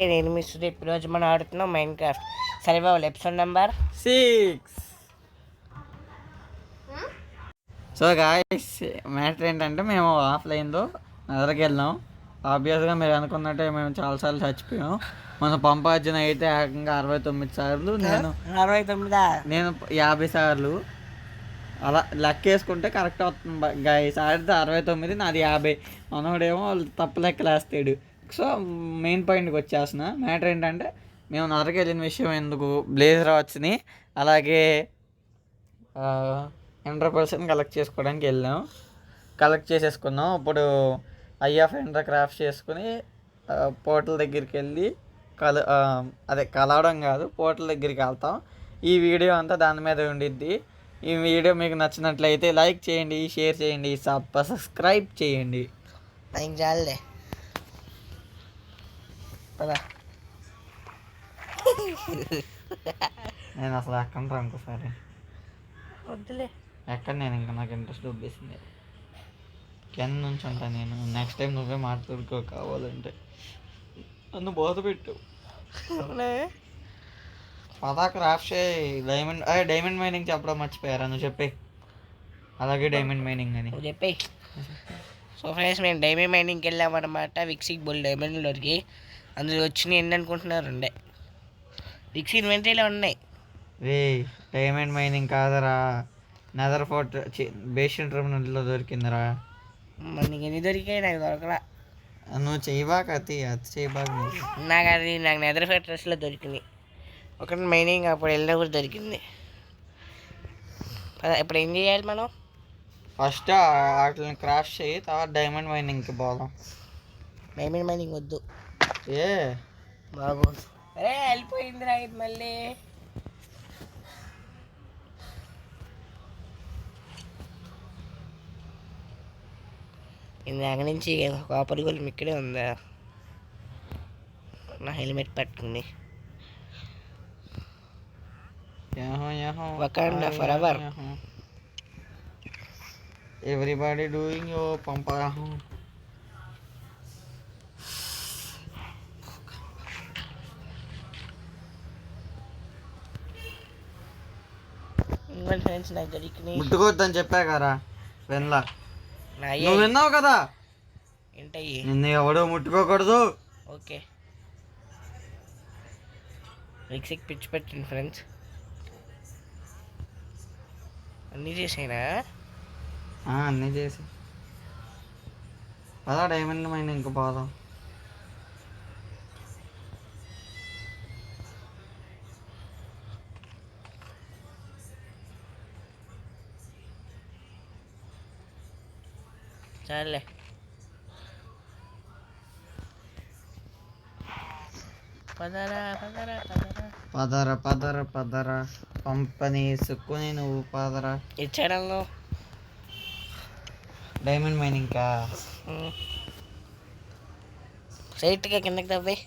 నేను మీ సుదీప్. ఈరోజు మనం ఆడుతున్నాం Minecraft survival episode number 6. So guys, matter ఏంటంటే మేము ఆఫ్లైన్లో నదరికి వెళ్ళాం. ఆబ్వియస్గా మీరు అనుకున్నట్టే మేము చాలాసార్లు చచ్చిపోయాం. మన పంపార్జున అయితే ఏకంగా 69 సార్లు, నేను 69. నేను 50 సార్లు. అలా లెక్క వేసుకుంటే కరెక్ట్ అవుతుంది గాయస్. ఆడితే 69, నాది 50. మనోడేమో తప్పు లెక్కలు వేస్తాడు. సో మెయిన్ పాయింట్కి వచ్చేసిన మ్యాటర్ ఏంటంటే మేము నదరికి వెళ్ళిన విషయం ఎందుకు, బ్లేజర్ వాచ్ని అలాగే 100% కలెక్ట్ చేసుకోవడానికి వెళ్ళాం. కలెక్ట్ చేసేసుకున్నాం. ఇప్పుడు ఐఎఫ్ ఎంటర్ క్రాఫ్ట్ చేసుకుని పోర్టల్ దగ్గరికి వెళ్ళి అదే కలవడం కాదు, పోర్టల్ దగ్గరికి వెళ్తాం. ఈ వీడియో అంతా దాని మీద ఉండిద్ది. ఈ వీడియో మీకు నచ్చినట్లయితే లైక్ చేయండి, షేర్ చేయండి, సబ్స్క్రైబ్ చేయండి. చాలే నేను అసలు ఎక్కడ ఇంకోసారి వద్దులే, ఎక్కడ నేను ఇంకా నాకు ఇంట్రెస్ట్ చూపిస్తుంది. కెన్ నుంచి ఉంటాను నేను. నెక్స్ట్ టైం నువ్వే మాట్లాడుకో కావాలంటే. నన్ను బోధ పెట్టు. పదా క్రాఫ్ట్ డైమండ్ మైనింగ్ చెప్పడం మర్చిపోయారా? నువ్వు చెప్పే. అలాగే డైమండ్ మైనింగ్ అని చెప్పే. సో ఫ్రెండ్స్, మేము డైమండ్ మైనింగ్కి వెళ్ళామన్నమాట. విక్సిక్ బుల్ డైమండ్ దొరికి అందులో వచ్చినాయి ఎన్ని అనుకుంటున్నారు? ఉండే విక్స్ ఇన్వెంటరీలో ఉన్నాయి. రే, డైమండ్ మైనింగ్ కాదరా, నెదర్ ఫోర్ట్ బేషన్ టెర్మినల్లో దొరికిందిరా. నీకు ఎన్ని దొరికాయి? నాకు దొరకలా. నువ్వు చేయబాక అది చేయబాక. నాకు నెదర్ ఫోర్ట్రెస్లో దొరికింది ఒకటి మైనింగ్. అప్పుడు వెళ్ళినప్పుడు దొరికింది. ఇప్పుడు ఏం చేయాలి మనం? ఫస్ట్ వాటిని క్రాష్ చేయి, తర్వాత డైమండ్ మైనింగ్కి పోదాం. డైమండ్ మైనింగ్ వద్దు. ఏ బాగోదు. అరే వెళ్ళిపోయింది రా ఇది మళ్ళీ. ఇందాక నుంచి కాపర్ గోల్డ్ ఇక్కడే ఉందా? నా హెల్మెట్ పట్టుకుంది. Wakanda forever. Everybody doing your pampa. Friends నాకు దొరికినాయి. ముట్టుకోవద్దని చెప్పా కదా వెన్లా. నాయే నువ్వు విన్నావు కదా ఏంటయ్యి? నిన్ను ఎవడో ముట్టుకోకూడదు. ఓకే, విక్సిక్ పిచ్చి పెట్టండి ఫ్రెండ్స్. అన్నీ చేసేనా? అన్నీ చేసి పదా డైమండ్ మైన్ ఇంక పోదాం. చాలే. పదరా పదరా పదరా పదర పదర పదర పంపని సుక్కుని నువ్వు పదరా. ఇచ్చాను డైమండ్ మైనింగ్ కా స్ట్రైట్గా కిందకి తవ్వి.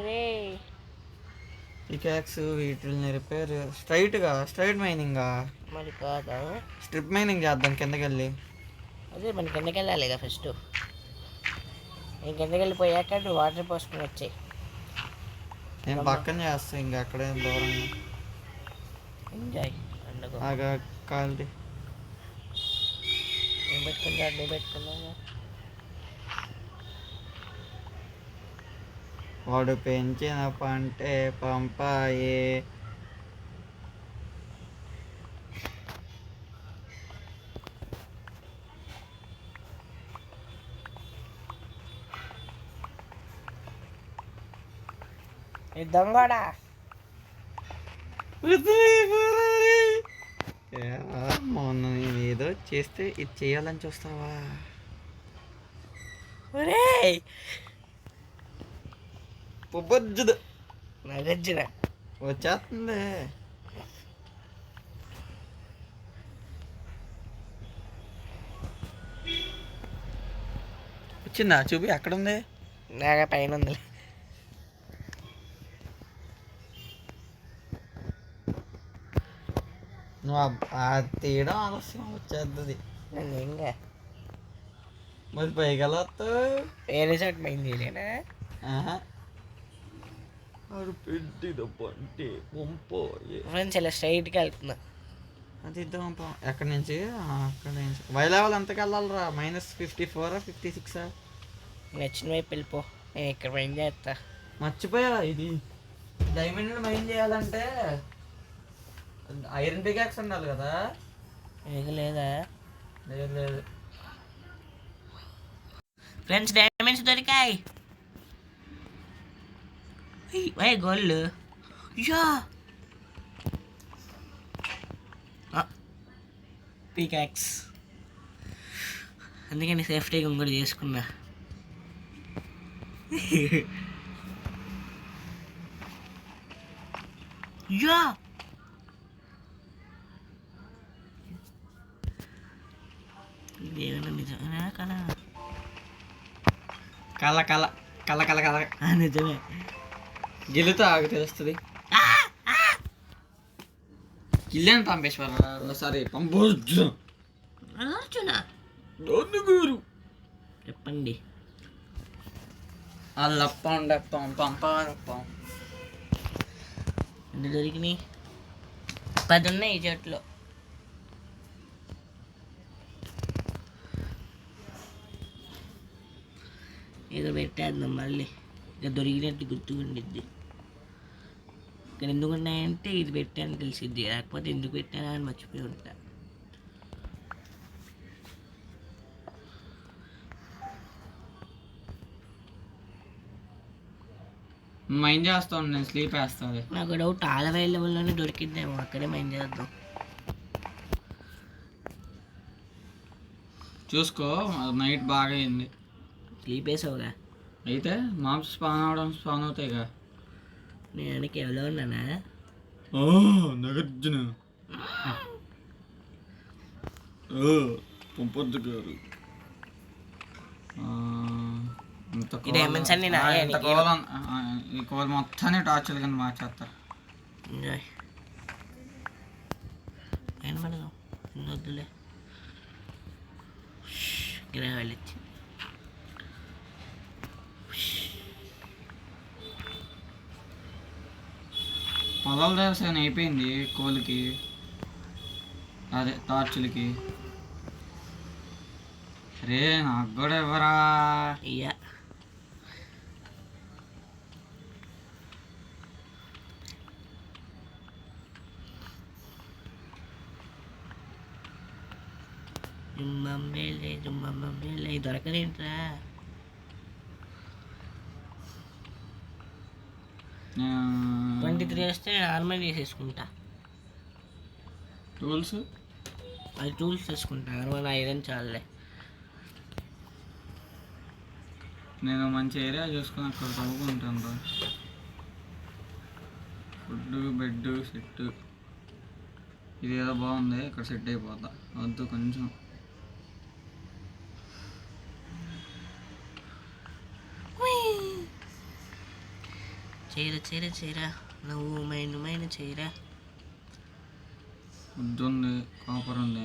రే పికాక్స్ వీటిని రిపేర్ స్ట్రైట్ మైనింగ్ మరి కాదా? స్ట్రిప్ మైనింగ్ చేద్దాం కిందకి వెళ్ళి. అదే మన కిందకి వెళ్ళాలిగా ఫస్ట్. నేను కిందకి వెళ్ళిపోయాక నువ్వు వాటర్ పోసుకొని వచ్చాయి. నేను పక్కన చేస్తాను ఇంకా అక్కడే దూరం. ఎంజాయ్ అండగో. ఆగా కాల్ది నేను పెట్టుకుంటా, నువ్వు పెట్టుకున్నాను. వాడు పెంచిన పంటే పంపాయే. దొంగడా మొన్న నేను ఏదో చేస్తే ఇది చేయాలని చూస్తావా? పొబ్బొజ్జుదు నగజ్జిన వచ్చేస్తుంది. వచ్చిందా చూపి, ఎక్కడుంది? నాగా పైన ఉంది. నువ్వు ఆ తీయడం ఆలస్యం వచ్చేస్తుంది. ఇంకా మరి పైకి ఎలా వస్తావు? వేరే చోట మైండ్ చేయలేనా? ఫ్రెండ్స్ ఇలా స్ట్రైట్గా వెళ్తున్నా. అది ఇద్దాం ఎక్కడి నుంచి? అక్కడి నుంచి వైలెవెల్ ఎంతకి వెళ్ళాలరా? -54 56? నచ్చిన వైపు వెళ్ళిపో, నేను ఇక్కడ మైండ్ చేస్తా. మర్చిపోయా, ఇది డైమండ్ మైండ్ చేయాలంటే ఐరన్ పికాక్స్ ఉండాలి కదా. లేదా? లేదు లేదు. ఫ్రెండ్స్ డైమండ్స్ దొరికాయి. గోల్డ్. యా పికాక్స్, అందుకని సేఫ్టీగా ఇంకోటి చేసుకున్నా. యా ఇదేమన్నా నిజమేనా కల? కల కల కల కల కల నిజమే. గిల్లుతో ఆగు తెలుస్తుంది. గిల్లని పంపేశ్వర సరే పంపొచ్చు. చెప్పండి. అల్లప్పం డప్పం పంపం ఎన్ని దొరికినాయి? 10 ఉన్నాయి ఈ చెట్లో. ఇక పెట్టేద్దాం మళ్ళీ, ఇక దొరికినట్టు గుర్తుకుండిద్ది. ఇక్కడ ఎందుకు ఉన్నాయంటే ఇది పెట్టాను తెలిసిద్ది, లేకపోతే ఎందుకు పెట్టానా అని మర్చిపోయి ఉంటా. మైండ్ చేస్తాను, నేను స్లీప్ వేస్తాను. నాకు డౌట్ ఆల్ అవైలబుల్లోనే దొరికిద్దేమో, అక్కడే మైండ్ చేద్దాం. చూసుకో, నైట్ బాగా అయింది. స్లీప్ వేసావుగా? అయితే మాంస్ స్పాన్ అవుతాయిగా. నేను కేవలం ఉన్నానా? నగర్జున పంపొద్దు గారు. ఈ కోల్ మొత్తాన్ని టార్చర్ కింద మార్చేస్తా. వద్దులే, ఇలా వెళ్ళొచ్చు. పొలాల వ్యవసాయం అయిపోయింది కోళ్ళకి, అదే టార్చులకి. రే నాకు కూడా ఇవ్వరా? ఇయ్యా. జుమ్మమ్మేలే దొరకదేంట్రా? 23 వస్తే నేను నార్మల్ చేసేసుకుంటా. టూల్స్ అది టూల్స్ తీసుకుంటా, నార్మల్ ఐరన్ చాలే. నేను మంచి ఏరియా చూసుకుని అక్కడ తవ్వుకుంటాను. ఫుడ్, బెడ్, సెట్ ఇది ఏదో బాగుంది, ఇక్కడ సెట్ అయిపోతా. వద్దు కొంచెం చేయరా నువ్వు మైండ్ చేయరా. ఫుడ్ ఉంది, కాపర్ ఉంది.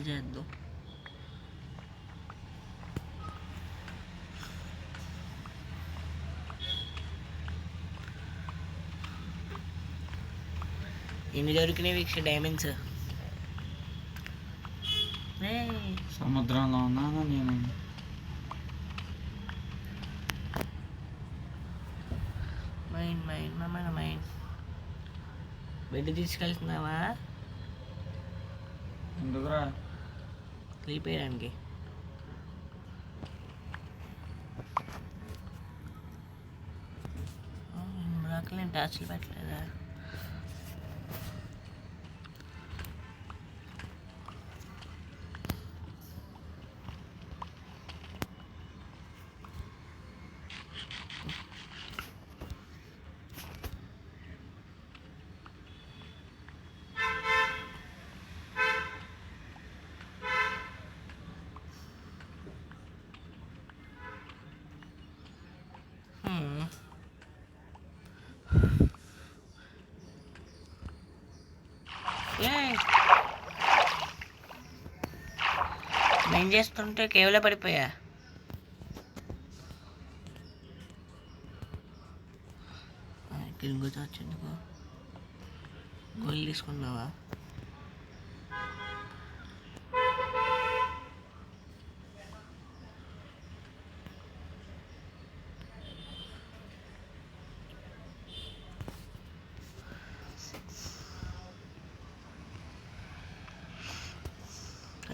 చేద్దాం. ఎన్ని దొరికినాయి వీక్ష డైమండ్స్? సముద్రంలో ఉన్నాను నేను. మైండ్ బెడ్ తీసుకెళ్తున్నావా? ఎందుకురా? స్లీప్ వేయడానికి. బ్లాక్లో టార్చ్లు పెట్టలేదా? నేను చేస్తుంటే కేవలం పడిపోయా. ఇంకోటి వచ్చిందుకు గోల్ తీసుకున్నావా?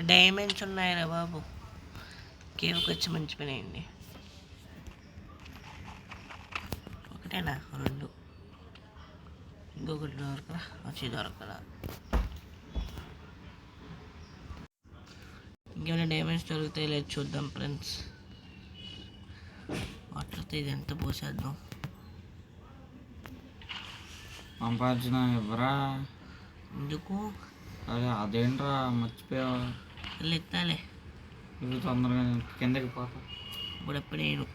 డైమండ్స్ ఉన్నాయిరా బాబు. కేవ్కి వచ్చి మంచి పని అయింది. ఒకటేనా? 2. ఇంకొకటి దొరకరా? వచ్చి దొరకరా? ఇంకేమైనా డైమండ్స్ దొరుకుతాయి లేదు చూద్దాం ఫ్రెండ్స్. వాటితో ఇది ఎంత పోసేద్దాం. పంపార్జున ఎవరా? ఎందుకు? అదే అదేంట్రా మర్చిపోయావా? ఎత్తాలే. ఇది తొందరగా కిందకి పోతా. ఇప్పుడప్పుడే నేను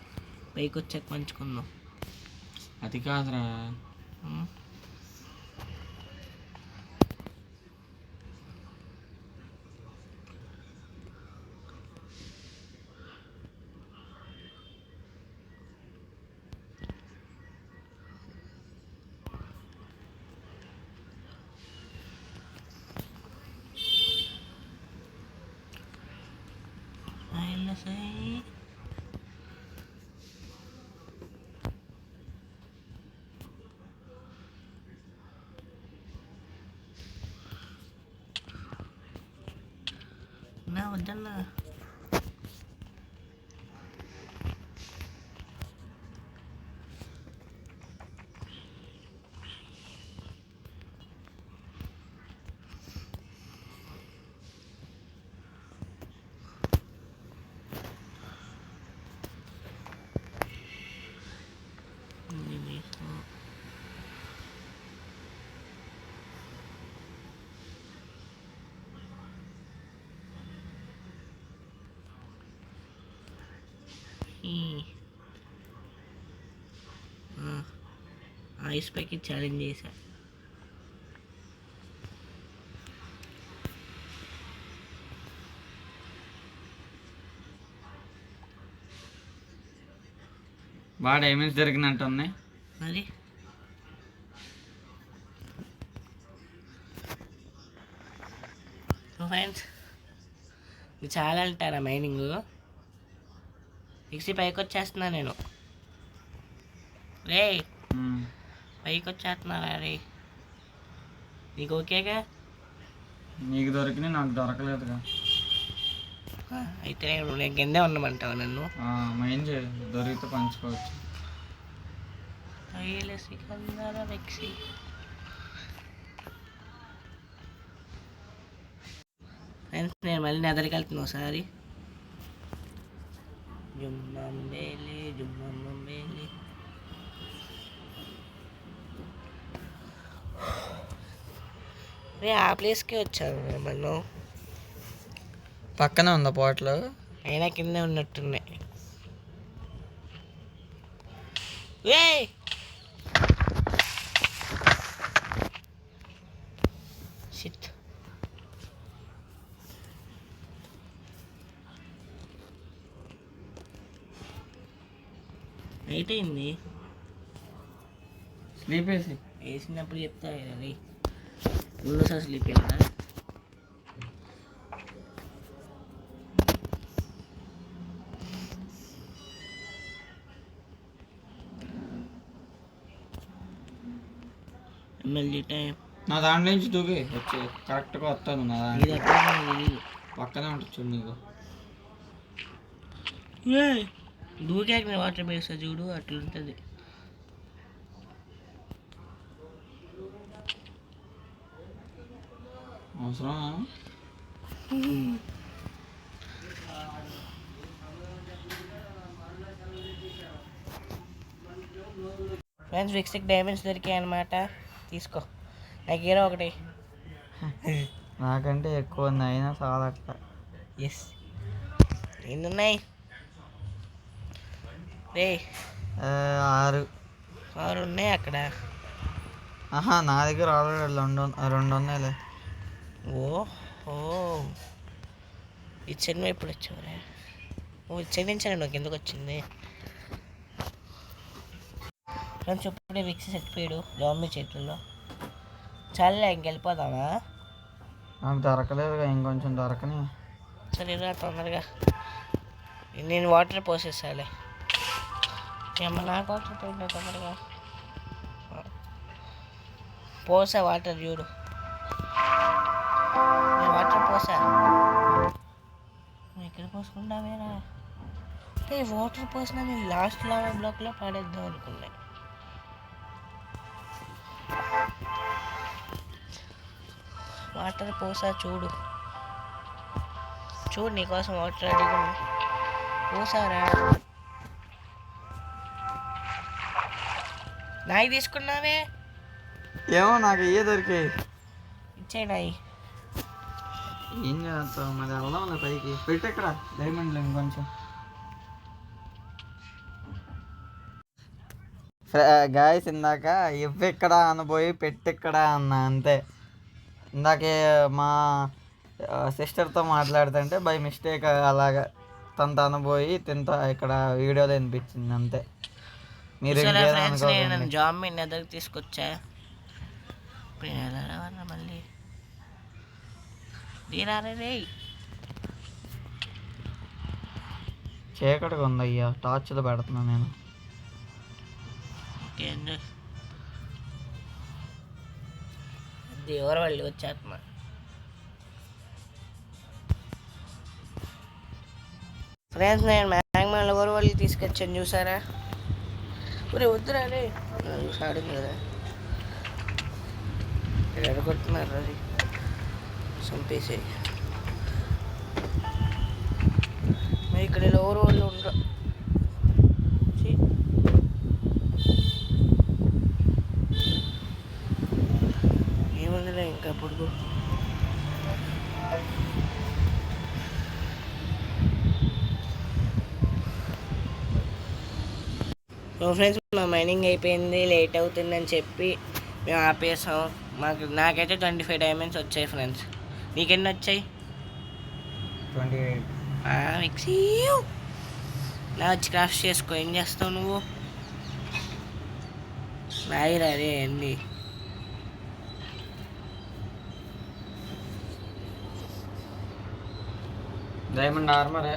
పైకి వచ్చాక పంచుకుందాం. అది కాదురా. నా వద్దన్నా. ఐస్ ప్యాకెట్ ఛాలెంజ్ చేశా. బాగా డైమండ్స్ దొరికినట్టు ఉన్నాయి మరి. ఫ్రెండ్స్ ఇది చాలా అంటారా మైనింగ్? మిక్సీ పైకి వచ్చేస్తున్నా నేను. రే పైకి వచ్చేస్తున్నారా రే? నీకు ఓకేగా? నీకు దొరికినాయి నాకు దొరకలేదుగా. అయితే నేను కిందే ఉండమంటావా నన్ను? మైండ్ చేయాలి, దొరికితే పంచుకోవచ్చు. సికందర మిక్సీ. ఫ్రెండ్స్ నేను మళ్ళీ నెదరికి వెళ్తున్నా ఒకసారి. జుమ్మంబేలే జుమ్మంబేలే. ఆ ప్లేస్కే వచ్చాను మనం. పక్కనే ఉందా పోట్లో? అయినా కిందే ఉన్నట్టున్నాయి. షిట్. అయిపోయింది. స్లీప్ వేసి వేసినప్పుడు చెప్తా కదా. రెండోసారి స్లీప్ అయిందా? ఎమ్మెల్యే టైం నా దాంట్లో నుంచి దూకి వచ్చి కరెక్ట్గా వస్తాను. నా ఇది దాంట్లో ఎక్కడ ఇది పక్కనే ఉంటుంది చూడు నీకు. దూకాక నేను వాటర్ వేస్తా చూడు, అట్లుంటుంది. అవసరం ఫ్రెండ్స్ ఫిక్స్డ్ డైమండ్స్ దొరికాయి అనమాట. తీసుకో, నాకు ఏదో ఒకటి. నాకంటే ఎక్కువ ఉంది అయినా చాలట్లా. ఎస్, ఎన్ని ఉన్నాయి రే? 6. 6 ఉన్నాయి అక్కడ. నా దగ్గర ఆల్రెడీ 2 ఉన్నాయిలే. ఓహో, ఇచ్చిన ఎప్పుడు వచ్చావురా? చెల్లించాను నాకు ఎందుకు వచ్చింది? ఫ్రెండ్స్ ఇప్పుడే విక్స్ చచ్చిపోయాడు జాంబీ చేతుల్లో. చాలే ఇంకెళ్ళిపోదామా? నాకు దొరకలేదు, ఇంకొంచెం దొరకని. సరేరా తొందరగా, నేను వాటర్ పోసేసాలే. ఏమన్నా నాకు వాటర్ పోయిందా? తొందరగా పోసా వాటర్ చూడు, నేను వాటర్ పోసా. నువ్వు ఎక్కడ పోసుకుంటావేరా? వాటర్ పోసినా నేను లాస్ట్ లావా బ్లాక్లో పడేద్దాం అనుకున్నా. వాటర్ పోసా చూడు, చూడు నీకోసం వాటర్ అడిగి పోసారా. నాయి తీసుకున్నావే? ఏమో నాకు ఇయ్యే దొరికాయి. ఇచ్చాయి నాయి. ఏం చేస్తావు మరి? వెళ్దాం పైకి. పెట్టి ఎక్కడ డైమండ్లు ఇంకొంచెం. గాయస్ ఇందాక ఎక్కడ అనబోయి పెట్టెక్కడ అన్నా అంతే. ఇందాకే మా సిస్టర్తో మాట్లాడుతుంటే బై మిస్టేక్ అలాగా తను అనబోయి తింటా ఇక్కడ వీడియోలో వినిపించింది అంతే. మీరు నేను జాబ్ మీ దగ్గర తీసుకొచ్చా. మళ్ళీ దీనారే చీకటిగా ఉందయ్యా, టార్చ్లు పెడుతున్నా నేను. ఎవరు వాళ్ళు వచ్చేస్తున్నా. ఫ్రెండ్స్ నేను మ్యాంగ్మాన్ ఎవరు వాళ్ళు తీసుకొచ్చాను చూసారా? ఒరే వద్దురా రే, చూసాడు కదా ఎడగొట్టున్నారు. అది చంపేసే మరి ఇక్కడ ఎవరు వాళ్ళు ఉండరు. ఏముందిలే ఇంకా పొడుగు. సో ఫ్రెండ్స్ మా మైనింగ్ అయిపోయింది, లేట్ అవుతుందని చెప్పి మేము ఆపేసాం. నాకైతే 25 డైమండ్స్ వచ్చాయి ఫ్రెండ్స్. నీకెన్ని వచ్చాయి? 28. మిక్సీ ఇలా వచ్చి క్రాఫ్ట్ చేసుకో. ఏం చేస్తావు నువ్వు? రాయిరా రే అండి. డైమండ్ ఆర్మరే.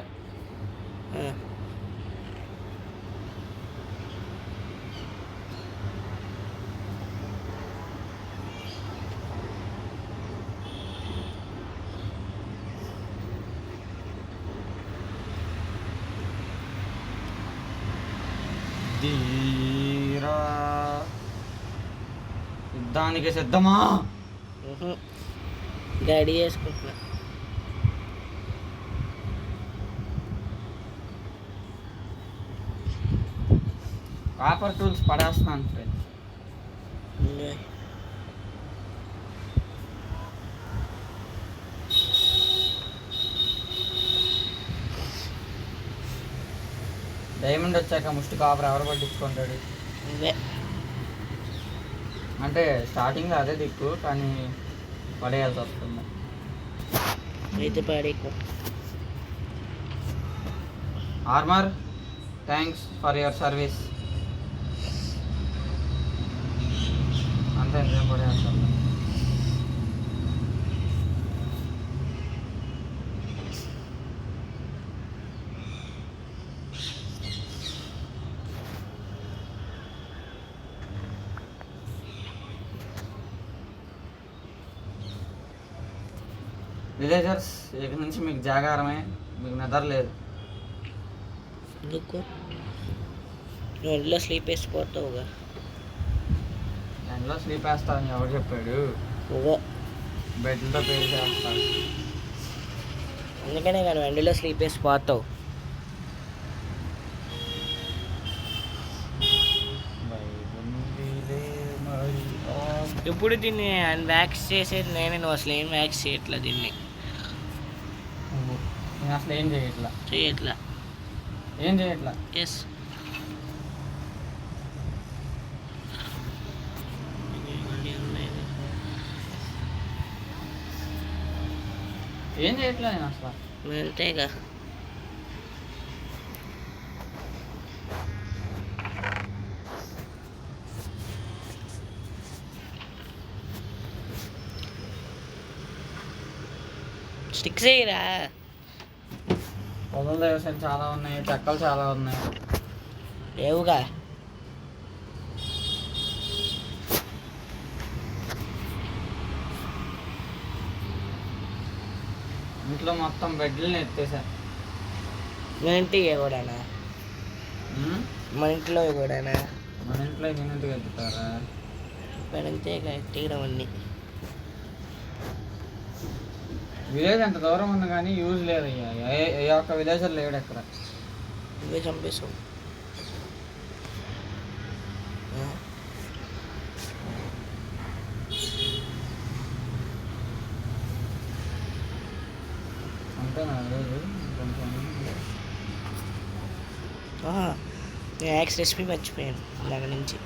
ధీరా యుద్ధానికి సిద్ధమా? రెడీ చేసుకుంటున్నా. కాపర్ టూల్స్ పడేస్తున్నాను ఫ్రెండ్స్. డైమండ్ వచ్చాక ముష్టి కాపర్ ఎవరు పట్టించుకుంటాడు? అంటే స్టార్టింగ్లో అదే దిక్కు, కానీ పడేయాల్సి వస్తుంది. అయితే పడేకు. Armour, thanks for your service. అంతే పడేస్తాను. విలేజర్స్ ఇక నుంచి మీకు జాగారమే, మీకు నిద్ర లేదు. ఎందుకు నువ్వు ఇంట్లో స్లీప్ వేసిపోతావుగా. ఎండలో స్లీప్ వేస్తానని ఎవరు చెప్పాడు? నువ్వే. బెడ్లతో పేరు చేస్తాను. అందుకనే కానీ ఎండలో స్లీప్ వేసిపోతావు. ఇప్పుడు దీన్ని వ్యాక్స్ చేసేది నేనే, నువ్వు అసలు ఏం వ్యాక్స్ చేయట్లా దీన్ని. నేను అసలు ఏం చేయట్లా. ఏం చేయట్లా. ఎస్. ఏం చేయట్లా నేను అసలు. అంతేగా. స్టిక్స్ వేయరా. పొలం వ్యవసాయం చాలా ఉన్నాయి, చెక్కలు చాలా ఉన్నాయి. లేవుగా. ఇంట్లో మొత్తం బెడ్లు ఎత్తేసా. మన ఇంటికి కూడానా? మన ఇంట్లో కూడానా? మన ఇంట్లో ఎన్నింటికి ఎత్తుతారా? అంతేగా ఎత్తేయడం అన్నీ. విలేజ్ ఎంత దూరం ఉంది కానీ యూజ్ లేదు. ఏ ఒక్క విలేజర్ లేడు ఎక్కడ. నువ్వే చంపేసావు. అంతేనా విలేజ్? నేను యాక్స్ రెసిపీ మర్చిపోయాను దాని నుంచి.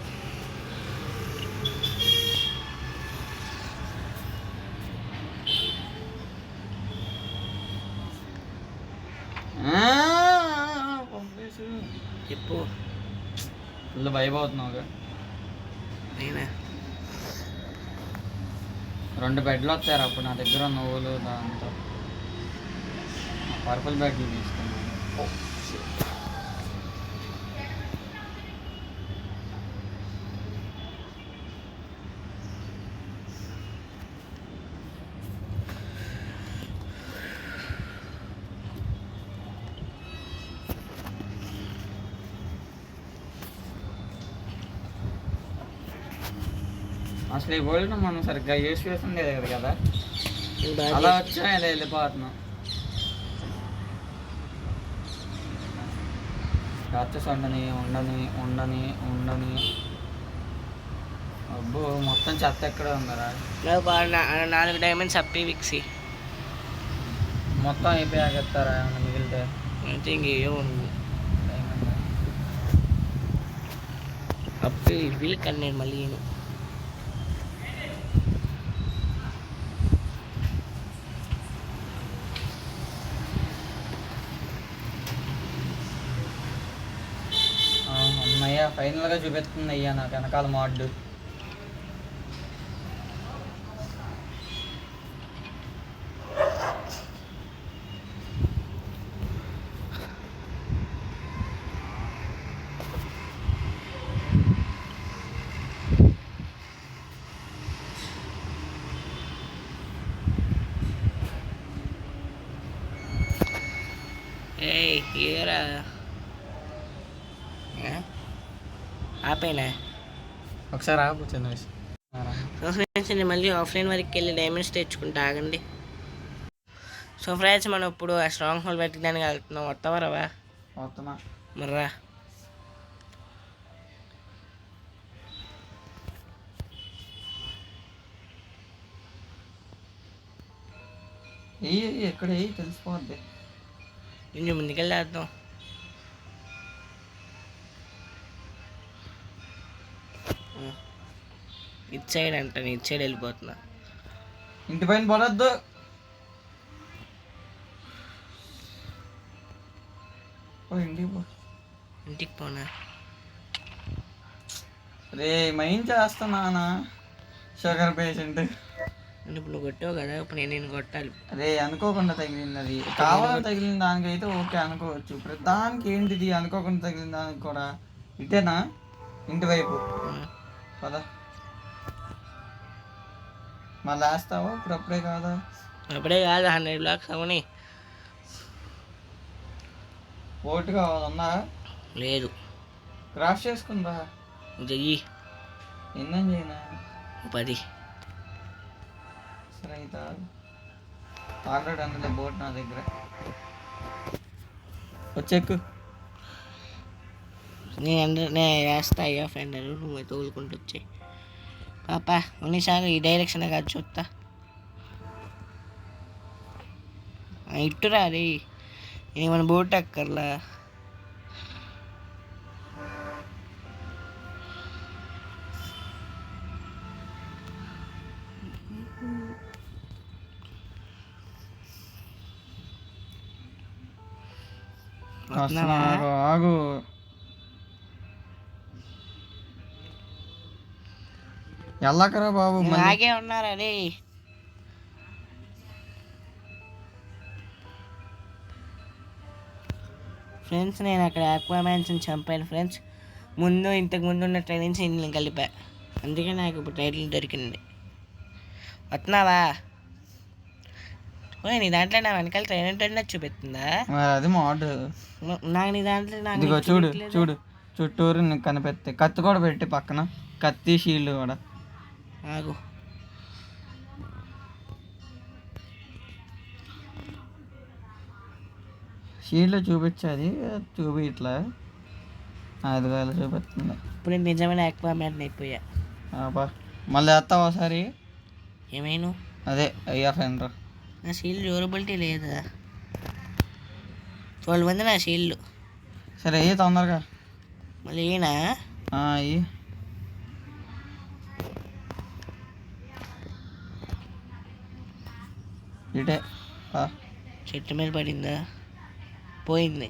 చెప్పు. ఫుల్ భయపోతున్నావుగా. నేనా? 2 బెడ్లు వచ్చారు అప్పుడు నా దగ్గర నువ్వులు దాంతో. పర్పుల్ బెడ్లు తీసుకున్నాను. అసలు ఈ వరల్డ్ మనం సరిగ్గా యూస్ చేస్తుండేది కదా. అలా వచ్చా ఇలా వెళ్ళిపోతున్నాం. రాత్రి ఉండని. అబ్బో మొత్తం చెత్త ఎక్కడ ఉందరా. 4 డైమండ్స్ అప్పి విక్సి మొత్తం అయిపోయాక ఎత్తారా ఏమన్నా మిగిలితే? అంతే ఇంకేమో అప్పి వీక్ అని నేను మళ్ళీ అమ్మయ్యా ఫైనల్గా చూపిస్తుంది అయ్యా నాకు వెనకాల మాడ్. ఏరా ఆపేనా? ఒకసారి ఆపు చిన్న ఫ్రెండ్స్ నేను మళ్ళీ ఆఫ్లైన్ వరకు వెళ్ళి డైమండ్స్ తెచ్చుకుంటా, ఆగండి. సో ఫ్రెండ్స్ మనం ఇప్పుడు ఆ స్ట్రాంగ్ హోల్ పెట్టడానికి వెళ్తున్నాం. వస్తావా రావా? వస్తున్నా మర్రా. ఎక్కడ తెలిసిపోద్ది. కొంచెం ముందుకెళ్ళేద్దాం. ఇటు సైడ్ అంటాను, ఇటు సైడ్ వెళ్ళిపోతున్నా. ఇంటి పైన పడద్దు. ఇంటికి పోనా? రే మైండ్ చేస్తున్నానా షుగర్ పేషెంట్. ఇప్పుడు నువ్వు కొట్టావు కదా, ఇప్పుడు నేను కొట్టాలి. అరే అనుకోకుండా తగిలింది, అది కావాలని తగిలిన దానికైతే ఓకే అనుకోవచ్చు. ప్రధానికి ఏంటిది అనుకోకుండా తగిలిన దానికి కూడా ఇటేనా? ఇంటి వైపు పద. మళ్ళీ వేస్తావా? ఇప్పుడు అప్పుడే కాదా? అప్పుడే కాదు 100 బ్లాక్స్ అవని. బోట్ కావాలన్నా లేదు క్రాఫ్ట్ చేసుకుందా చెయ్యి ఎన్నం చేయనా 10. సరే అయితే ఆల్రెడీ అందులో బోట్ నా దగ్గర వచ్చేక్కు. నేను వేస్తా అయ్యా ఫ్రెండ్, నువ్వు తోలుకుంటూ వచ్చాయి పాపా. ఉన్నీసారి ఈ డైరెక్షన్ కాదు చూస్తా. ఇట్టురా రే, ఏమైనా బోట్ అక్కర్లా. ఆగు ఆగు. ఎల్లకరా బాబు, ఆగే ఉన్నారా రే. ఫ్రెండ్స్ నేను అక్కడ అక్వామ్యాన్స్ని చంపాను ఫ్రెండ్స్. ఇంతకు ముందు ఉన్న ట్రైనింగ్స్ నేను కలిపా, అందుకే నాకు ఇప్పుడు టైటిల్ దొరికింది. వస్తున్నావా? నీ దాంట్లో నా వెనకాల ట్రైన్ ట్రైన్ చూపిస్తుందా? అది మోడ్. నాకు నీ దాంట్లో ఇదిగో చూడు చూడు, చుట్టూరు నీకు కనిపెత్తే కత్తి కూడా పెట్టి పక్కన, కత్తి షీల్డ్ కూడా. ఆగు షీల్డ్ చూపించేది చూపి ఇట్లా, అది వేళ చూపిస్తుంది. ఇప్పుడు నిజమైన అక్వామ్యాన్ అయిపోయా. మళ్ళీ వేస్తావా ఒకసారి? ఏమైనా అదే అయ్యా ఫ్రెండ్, నా షీల్డ్ డ్యూరబిలిటీ లేదా? 12 మంది నా షీల్డ్. సరే అయ్యి తొందరగా. మళ్ళీ ఈయన అయ్యి ఇటే చెట్టు మీద పడిందా? పోయింది.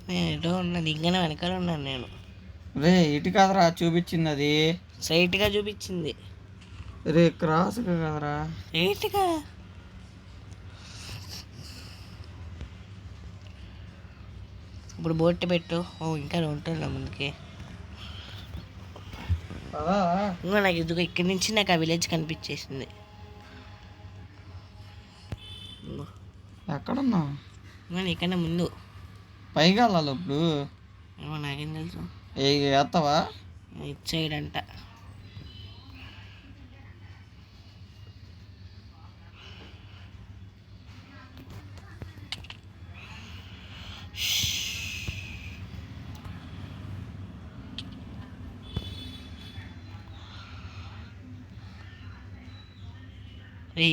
నేను ఎటో ఉన్నది, ఇంకనే వెనకాల ఉన్నాను నేను. రే ఇటు కదరా చూపించింది, అది స్ట్రైట్గా చూపించింది. రే క్రాస్గా కదరా, స్ట్రైట్గా. ఇప్పుడు బోట్ పెట్టు. ఇంకా ఉంటుంది ముందుకి. ఇంకా నాకు ఇదిగో ఇక్కడి నుంచి నాకు ఆ విలేజ్ కనిపించేసింది. ఎక్కడున్నావు? ఇక్కడ ముందు పైగా వెళ్ళాలి ఇప్పుడు. ఏమో నాకేం తెలుసు. వేస్తావా? ఇటు సైడ్ అంట.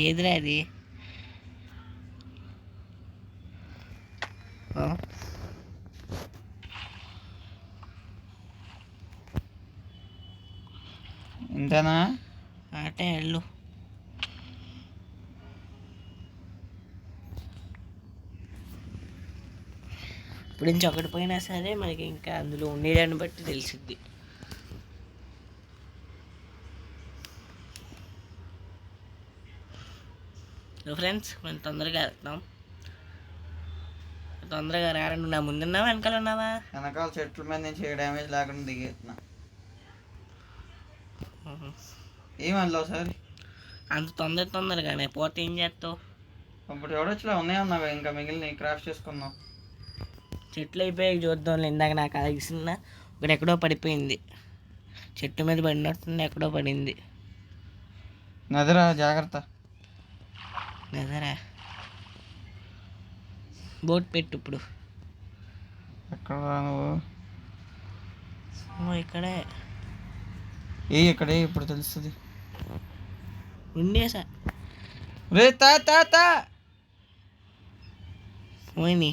ఎదురా అది. ఇంతేనా? అటే వెళ్ళు. ఇప్పుడు నుంచి ఒకటి పోయినా సరే మనకి ఇంకా అందులో ఉండేదాన్ని బట్టి తెలిసిద్ది. ఫ్రెండ్స్ మనం తొందరగా వెళ్తాం. తొందరగా రారండి. నా ముందున్నావా వెనకాల ఉన్నావా? వెనకాల చెట్ల మీద నుంచి ఏ డ్యామేజ్ లేకుండా దిగేస్తున్నా. ఏమన్నా సార్ అంత తొందరగానే పోతే ఏం చేస్తావు? ఇప్పుడు ఎవడొచ్చులా ఉన్నాయన్నావు, ఇంకా మిగిలిన క్రాఫ్ట్ చేసుకున్నావు. చెట్లు అయిపోయి చూద్దాం. ఇందాక నాకు అలగిసిన ఒకటి ఎక్కడో పడిపోయింది. చెట్టు మీద పడినట్టుంది, ఎక్కడో పడింది. నదిరా జాగ్రత్త. నదరా బోట్ పెట్టు ఇప్పుడు. ఎక్కడ నువ్వు? ఇక్కడే ఇక్కడే ఇప్పుడు తెలుస్తుంది. ఉండేసా రే తా తా తా పోయిని.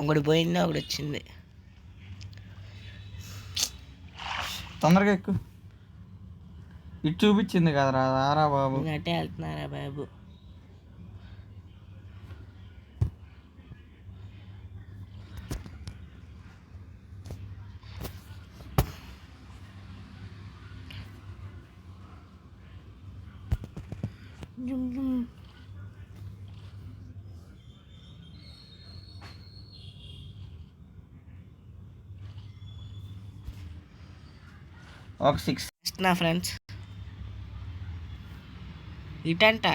ఒకటి పోయింది, ఒకటి వచ్చింది. తొందరగా ఎక్కు. ఇటు చూపించింది కదరా, రారా బాబు. అటే వెళ్తున్నారా బాబు? ఒక 6 నా ఫ్రెండ్స్ ఇటంట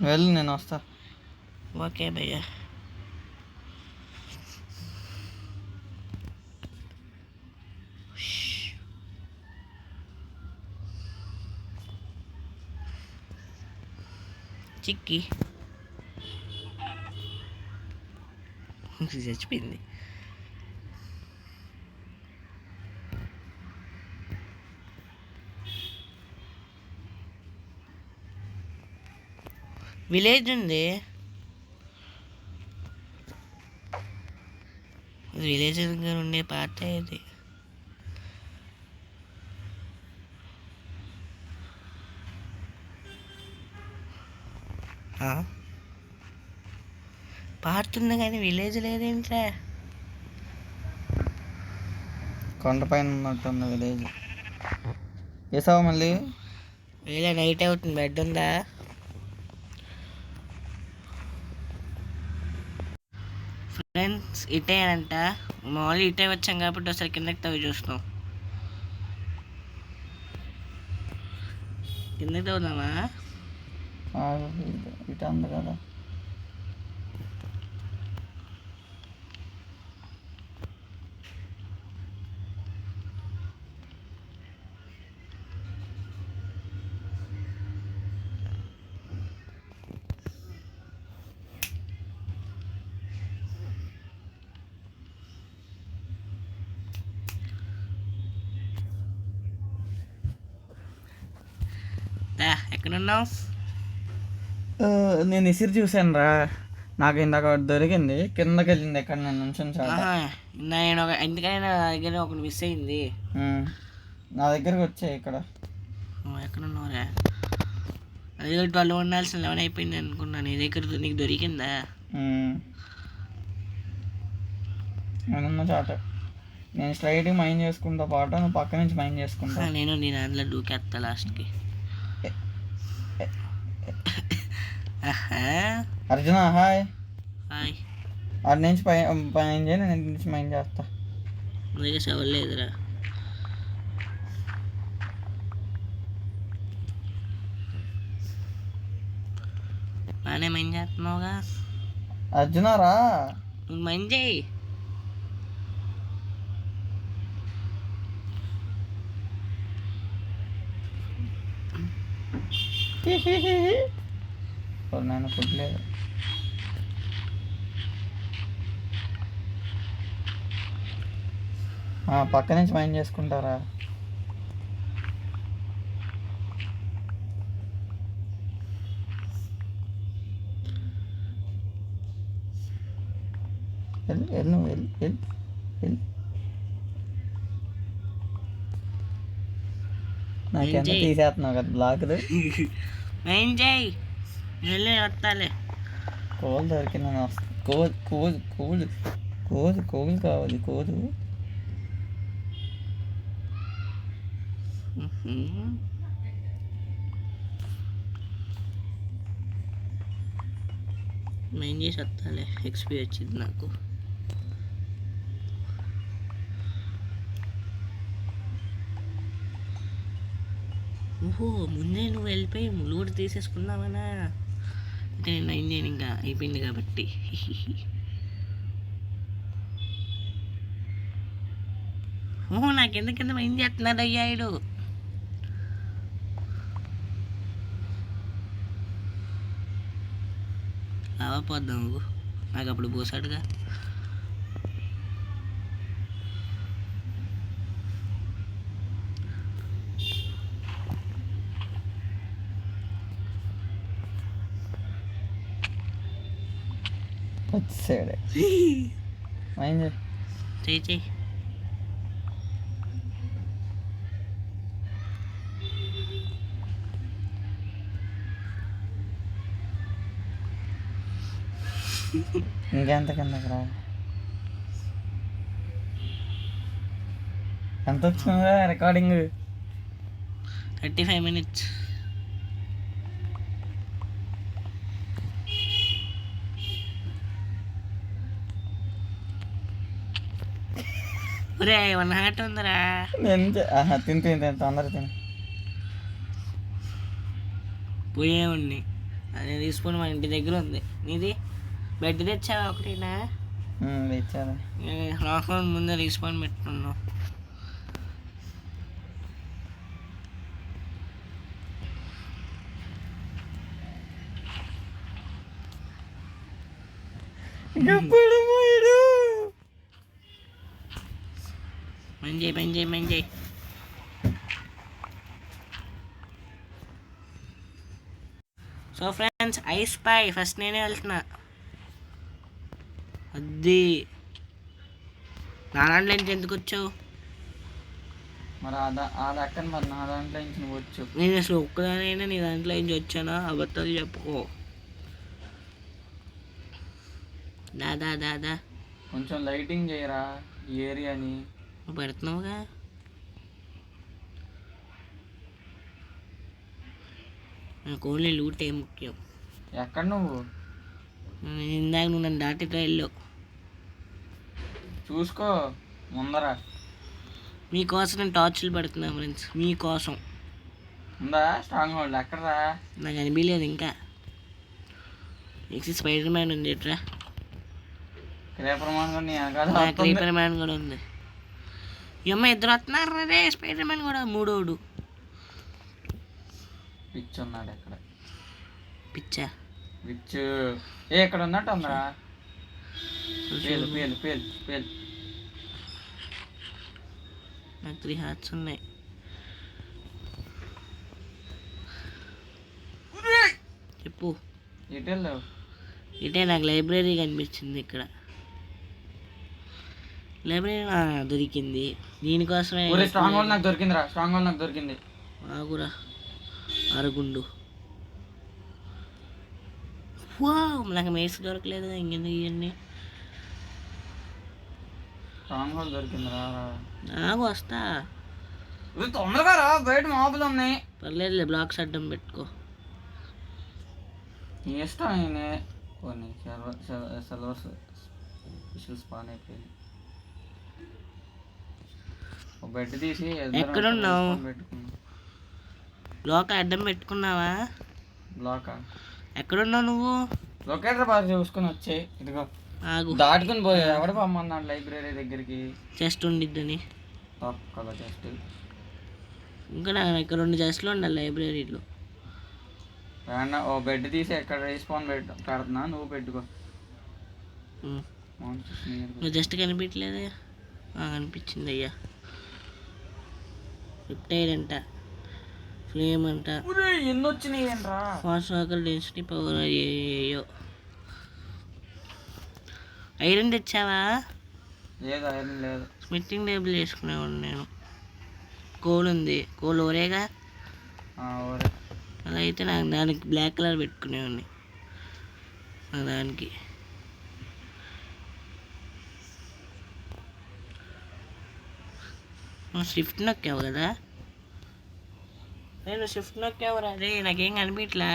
వెళ్ళు, నేను వస్తా. ఓకే భయ్యా. చిక్కి చచ్చిపోయింది. విలేజ్ ఉంది, విలేజ్ దగ్గర ఉండే పాత ఇది. పాడుతుంది కానీ విలేజ్ లేదేంట్రా? కొండపైన ఉన్నట్టుంది విలేజ్. వేసావా మళ్ళీ? వేళ నైట్ అవుతుంది, బెడ్ ఉందా? ఫ్రెండ్స్ ఇటే అంట, మామూలు ఇటే వచ్చాం కాబట్టి ఒకసారి కిందకి తవ్వి చూస్తాం. కిందకి తవ్వుదామా? ఇటు అంది కదా. ఎక్కడున్నావు? నేను ఇసిరి చూశాను రా, నాకు ఇందాక ఒకటి దొరికింది, కిందకి వెళ్ళింది ఎక్కడ నేను నుంచుని చాట. నేను ఎందుకని నా దగ్గర ఒకటి మిస్ అయింది. నా దగ్గరకు వచ్చాయి ఇక్కడ. ఎక్కడున్నావురా? అది 12 ఉండాల్సిన 11 అయిపోయింది అనుకున్నా. నీ దగ్గర నీకు దొరికిందా? నేనున్న చాట నేను స్ట్రైట్గా మైండ్ చేసుకుంటా పాట, నువ్వు పక్క నుంచి మైండ్ చేసుకుంటా. నేను నీ దాంట్లో దూకేస్తా లాస్ట్కి. అర్జున హాయ్. హాయ్. అటు నుంచి పైన చేయి, నేను ఇంటి నుంచి మైండ్ చేస్తా. అందుకే చదవలేదురా. బాగానే మైండ్ చేస్తున్నావుగా. అర్జున రా, నువ్వు మైండ్ చేయి. నేను ఫుడ్ లేదు. పక్క నుంచి మైండ్ చేసుకుంటారా? వెళ్ళు వెళ్ళు వెళ్ళు వెళ్ళు. నాకెంత తీసేస్తున్నావు కదా బ్లాక్లు. మైండ్ చేయి, వెళ్ళి వస్తాలే. కోలు దొరికింది, కోలు కోలు కోలు కోలు కోలు కావాలి, కోలు. మైండ్ చేసి వస్తాలే, ఎక్స్పీ వచ్చింది నాకు. ఓహో, ముందే నువ్వు వెళ్ళిపోయి ముళ్ళు కూడా తీసేసుకున్నావనా? అంటే నేను అయింది ఇంకా అయిపోయింది కాబట్టి. ఓహో, నాకెందుకింద ఏం చేస్తున్నాడు అయ్యాడు. అవపోద్దాం నువ్వు, నాకు అప్పుడు పోసాడుగా. వచ్చాడు మైండ్ చెయ్యి చెయ్యి. ఇంకెంత కిందకి రా. ఎంత వచ్చిందా రికార్డింగ్? 35 minutes. ఒరే 1 హార్ట్ ఉందిరా. తిని తిని తిని తొందర తిని. పోయే ఉండి అది తీసుకొని మన ఇంటి దగ్గర ఉంది. నీది బెడ్ తెచ్చావా ఒకటినా? తెచ్చారా? లాక్డౌన్ ముందే తీసుకొని పెట్టుకున్నావు. మంచి సో ఫ్రెండ్స్, ఐస్ పై ఫస్ట్ నేనే వెళ్తున్నా. అది నా దాంట్లో నుంచి ఎందుకు వచ్చావు? మరి ఆ లెక్కన మరి నా దాంట్లో నుంచి నువ్వు వచ్చు. నేను అసలు ఒక్కదానైనా నీ దాంట్లో నుంచి వచ్చానా? అబద్ధాలు చెప్పుకో. దాదా కొంచెం లైటింగ్ చేయరా ఈ ఏరియాని. నువ్వు పెడుతున్నావుగా. నాకు ఓన్లీ లూటే ముఖ్యం. ఎక్కడ నువ్వు? ఇందాక నువ్వు నన్ను దాటితో వెళ్ళావు. చూసుకో ముందర. మీకోసం నేను టార్చ్లు పెడుతున్నా ఫ్రెండ్స్, మీకోసం. ఉందా స్ట్రాంగ్ హోల్డ్? ఎక్కడరా? నాకు అనిపించలేదు ఇంకా. నెక్స్ట్ స్పైడర్ మ్యాన్ ఉంది ఎట్రా. క్రీపర్ మ్యాన్ కూడా ఉంది. ఈ అమ్మ ఇద్దరు వస్తున్నారు రే. స్పైడర్ మ్యాన్ కూడా మూడోడు. పిచ్ ఉన్నాడు ఎక్కడ? పిచ్చా? పిచ్ ఎక్కడ ఉన్నట్టు ఉందా? పేలు పేలు పేలు పేలు. నాకు 3 హార్ట్స్ ఉన్నాయి. చెప్పు. ఇటే నాకు లైబ్రరీ కనిపించింది ఇక్కడ. లైబ్రరీ దొరికింది. దీనికోసమే స్ట్రాంగ్ హోల్డ్ నాకు దొరికిందిరా. స్ట్రాంగ్ హోల్డ్ నాకు దొరికింది. ఆగురా అరుగుండు. నాకు మేస్ దొరకలేదు. ఇంకెందుకు ఇవన్నీ? స్ట్రాంగ్ హోల్డ్ దొరికిందిరా. నాకు వస్తా. తొందరగా రా, బయట మాపులు ఉన్నాయి. పర్లేదులే, బ్లాక్స్ అడ్డం పెట్టుకో. ఇష్టం కొన్ని సిల్వర్స్ స్పెషల్ స్పాన్ అయిపోయింది. బెడ్ తీసి ఎక్కడున్నావు? బ్లాక్ అడ్డం పెట్టుకున్నావా? బ్లాకా? ఎక్కడున్నావు నువ్వు? లొకేటర్ బాగా చూసుకుని వచ్చే. ఇదిగో ఆగు. దాటుకుని పోయా. ఎవడ పమ్మన్నాడు లైబ్రరీ దగ్గరికి? చెస్ట్ ఉండిద్దని. కదా చెస్ట్. ఇంకా నాకు ఇక్కడ 2 చెస్ట్లు ఉండాలి లైబ్రరీలో. ఓ బెడ్ తీసి ఎక్కడ రెస్పాన్ పెడుతున్నా, నువ్వు పెట్టుకో. నువ్వు జస్ట్ కనిపించలేదే. కనిపించింది అయ్యా. రిప్టైడ్ అంట, ఫ్లేమ్ అంట, ఎన్ని వచ్చినాయి ఏంట్రా? Fast walker, density, power. అయ్యో ఐరన్ తెచ్చావా? లేదు ఐరన్ లేదు. స్మిట్టింగ్ టేబుల్ చేసుకునేవాడు నేను. కోల్ ఉంది. కోల్ ఓరేగా. ఓరే. అలా అయితే నాకు దానికి బ్లాక్ కలర్ పెట్టుకునేవాడిని. దానికి షిఫ్ట్ నొక్కావు కదా? నేను షిఫ్ట్ నొక్కావురా. అదే నాకేం కనిపించట్లా.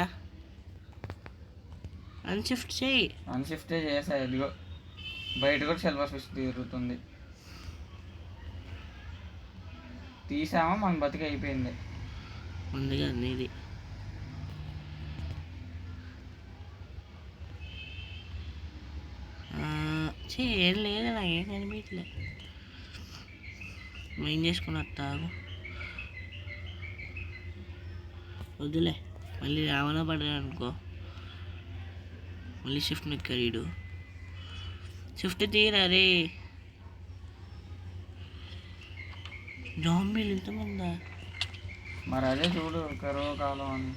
అన్షిఫ్ట్ చేయి. అన్షిఫ్టే చేసా. ఇదిగో బయట కూడా సిల్వర్ ఫిష్ తిరుగుతుంది. తీసామా మన బతికి అయిపోయింది. ముందుగా ఇది ఏం లేదు, నాకేం కనిపించలే. ఏం చేసుకుని వస్తావు? వద్దులే, మళ్ళీ రావణ పడ్డా అనుకో. మళ్ళీ షిఫ్ట్ నొక్కాడు. షిఫ్ట్ తీరా రే. జాంబీలు ఇంతమందా? మరి అదే చూడు, కరువు కాలం అని.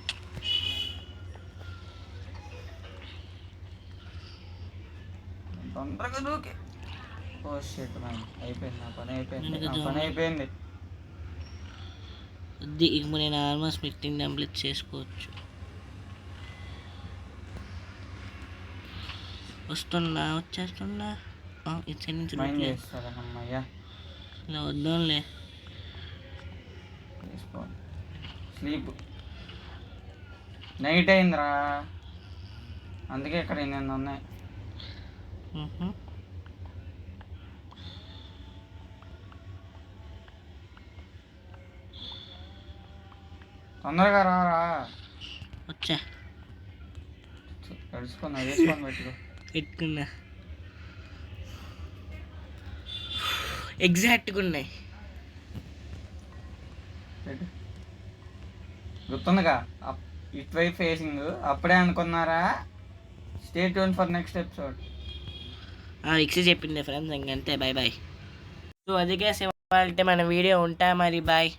తొందరగా దూకి. ఓ షిట్ మ్యాన్, అయిపోయింది నా పని. అయిపోయింది. అది ఇక నేను ఆల్మోస్ట్ స్మిట్టింగ్ టెంప్లెట్ చేసుకోవచ్చు. వచ్చేస్తున్నా. ఇటు నుంచి అమ్మయ్యా. ఇలా వద్దాంలే. స్లీప్ నైట్ అయిందిరా, అందుకే ఇక్కడ నేను ఉన్నాయి. తొందరగా రారా. వచ్చా వేసుకొని పెట్టుకో. పెట్టుకున్నా. ఎగ్జాక్ట్గా ఉన్నాయి. గుర్తుందిగా ఇటువైపు ఫేసింగ్. అప్పుడే అనుకున్నారా? Stay tune for next episode. విక్స్ చెప్పింది ఫ్రెండ్స్, ఇంకంతే. Bye bye. సో అదిగే మన వీడియో ఉంటా మరి. బాయ్.